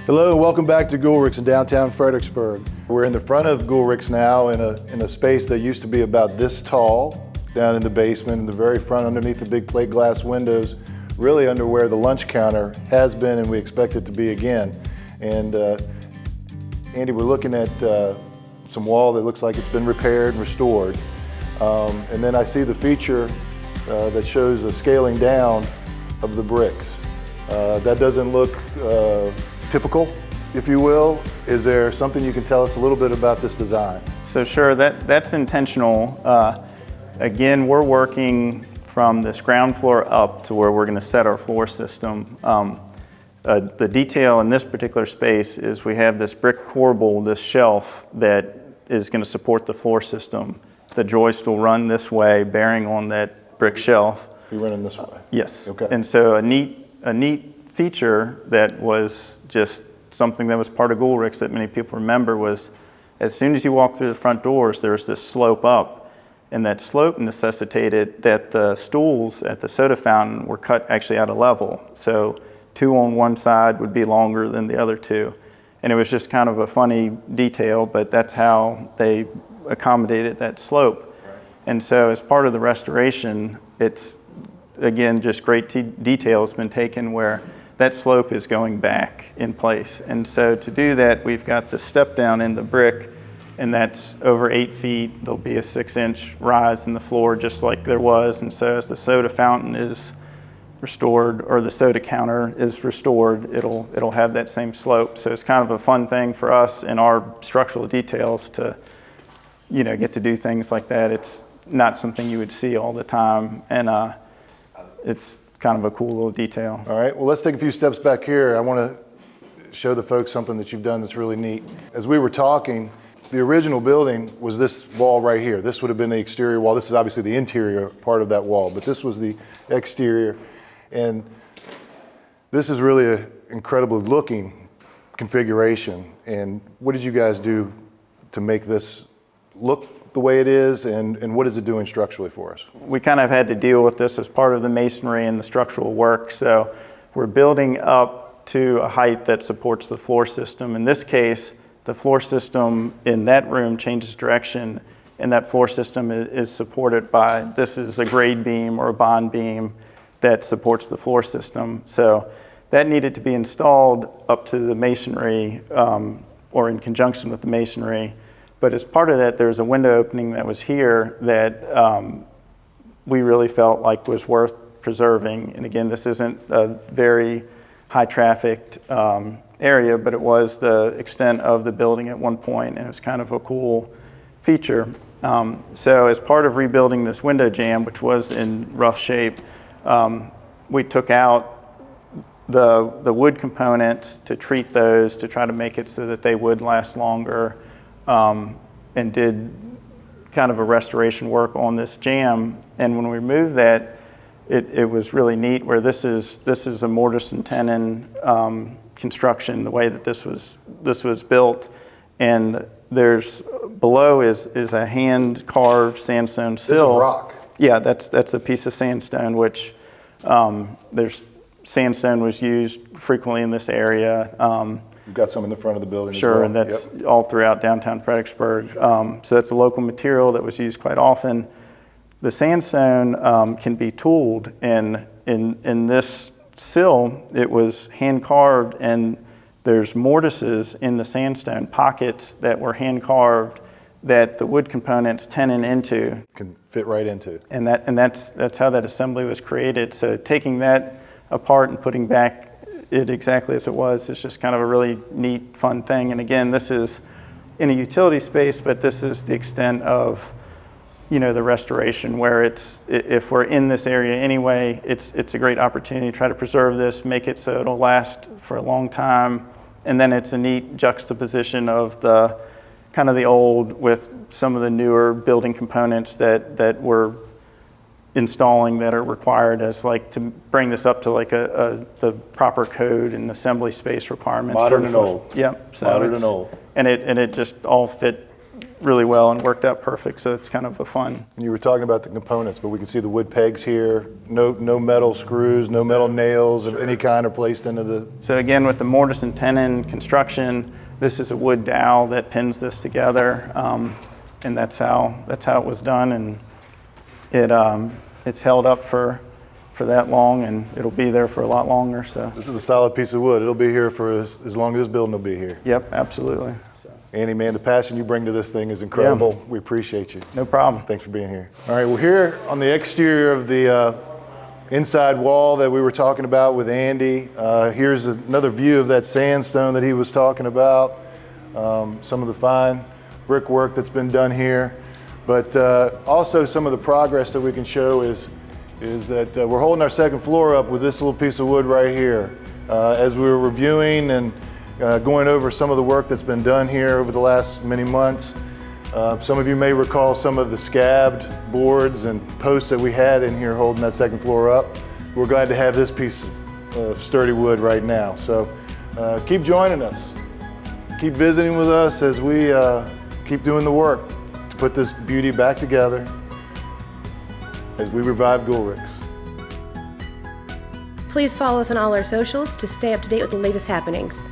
Hello, welcome back to Goolrick's in downtown Fredericksburg. We're in the front of Goolrick's now in a space that used to be about this tall, down in the basement, in the very front underneath the big plate glass windows, really under where the lunch counter has been and we expect it to be again. And Andy, we're looking at some wall that looks like it's been repaired and restored. And then I see the feature that shows a scaling down of the bricks. That doesn't look typical, if you will. Is there something you can tell us a little bit about this design? So sure, that's intentional. Again, we're working from this ground floor up to where we're going to set our floor system. The detail in this particular space is we have this brick corbel, this shelf that is going to support the floor system. The joist will run this way, bearing on that brick shelf. You're running this way? Yes. Okay. And so a neat feature that was just something that was part of Goolrick's that many people remember was as soon as you walk through the front doors, there was this slope up. And that slope necessitated that the stools at the soda fountain were cut actually at a level. So 2 on one side would be longer than the other 2. And it was just kind of a funny detail, but that's how they accommodated that slope. Right. And so as part of the restoration, it's, again, just great detail has been taken where that slope is going back in place. And so to do that, we've got the step down in the brick, and that's over 8 feet. There'll be a 6-inch rise in the floor just like there was. And so as the soda fountain is restored, or the soda counter is restored, it'll have that same slope. So it's kind of a fun thing for us in our structural details to, get to do things like that. It's not something you would see all the time, and it's kind of a cool little detail. All right, well, let's take a few steps back here. I want to show the folks something that you've done that's really neat. As we were talking, the original building was this wall right here. This would have been the exterior wall. This is obviously the interior part of that wall, but this was the exterior. And this is really an incredible looking configuration. And what did you guys do to make this look the way it is, and what is it doing structurally for us? We kind of had to deal with this as part of the masonry and the structural work. So we're building up to a height that supports the floor system. In this case, the floor system in that room changes direction, and that floor system is supported by, this is a grade beam or a bond beam that supports the floor system. So that needed to be installed up to the masonry or in conjunction with the masonry. But as part of that, there's a window opening that was here that we really felt like was worth preserving. And again, this isn't a very high trafficked area, but it was the extent of the building at one point, and it was kind of a cool feature. So as part of rebuilding this window jamb, which was in rough shape, we took out the wood components to treat those, to try to make it so that they would last longer. And did kind of a restoration work on this jamb. And when we removed that, it was really neat where this is a mortise and tenon construction, the way that this was built. And there's below is a hand carved sandstone sill. This is rock. Yeah, that's a piece of sandstone, which sandstone was used frequently in this area. You've got some in the front of the building Sure, as well. And that's all throughout downtown Fredericksburg. So that's a local material that was used quite often. The sandstone can be tooled, and in this sill, it was hand carved, and there's mortises in the sandstone, pockets that were hand carved that the wood components tenon into. Can fit right into. And that's how that assembly was created. So taking that apart and putting back it exactly as it was, it's just kind of a really neat, fun thing. And again, this is in a utility space, but this is the extent of, the restoration where if we're in this area anyway, it's a great opportunity to try to preserve this, make it so it'll last for a long time. And then it's a neat juxtaposition of the kind of the old with some of the newer building components that we're installing that are required as to bring this up to the proper code and assembly space requirements. Modern and old. Yep. So modern and old. And it just all fit really well and worked out perfect, so it's kind of a fun. And you were talking about the components, but we can see the wood pegs here, no metal screws, no metal nails of any kind are placed into the... So again, with the mortise and tenon construction, this is a wood dowel that pins this together, and that's how it was done, and it's held up for that long, and it'll be there for a lot longer. So this is a solid piece of wood. It'll be here for as long as this building will be here. Yep, absolutely. Andy, man, the passion you bring to this thing is incredible. Yeah. We appreciate you. No problem. Thanks for being here. All right, we're here on the exterior of the inside wall that we were talking about with Andy. Here's another view of that sandstone that he was talking about. Some of the fine brickwork that's been done here. But also some of the progress that we can show is that we're holding our second floor up with this little piece of wood right here. As we were reviewing and going over some of the work that's been done here over the last many months. Some of you may recall some of the scabbed boards and posts that we had in here holding that second floor up. We're glad to have this piece of sturdy wood right now. So keep joining us. Keep visiting with us as we keep doing the work to put this beauty back together as we revive Goolrick's. Please follow us on all our socials to stay up to date with the latest happenings.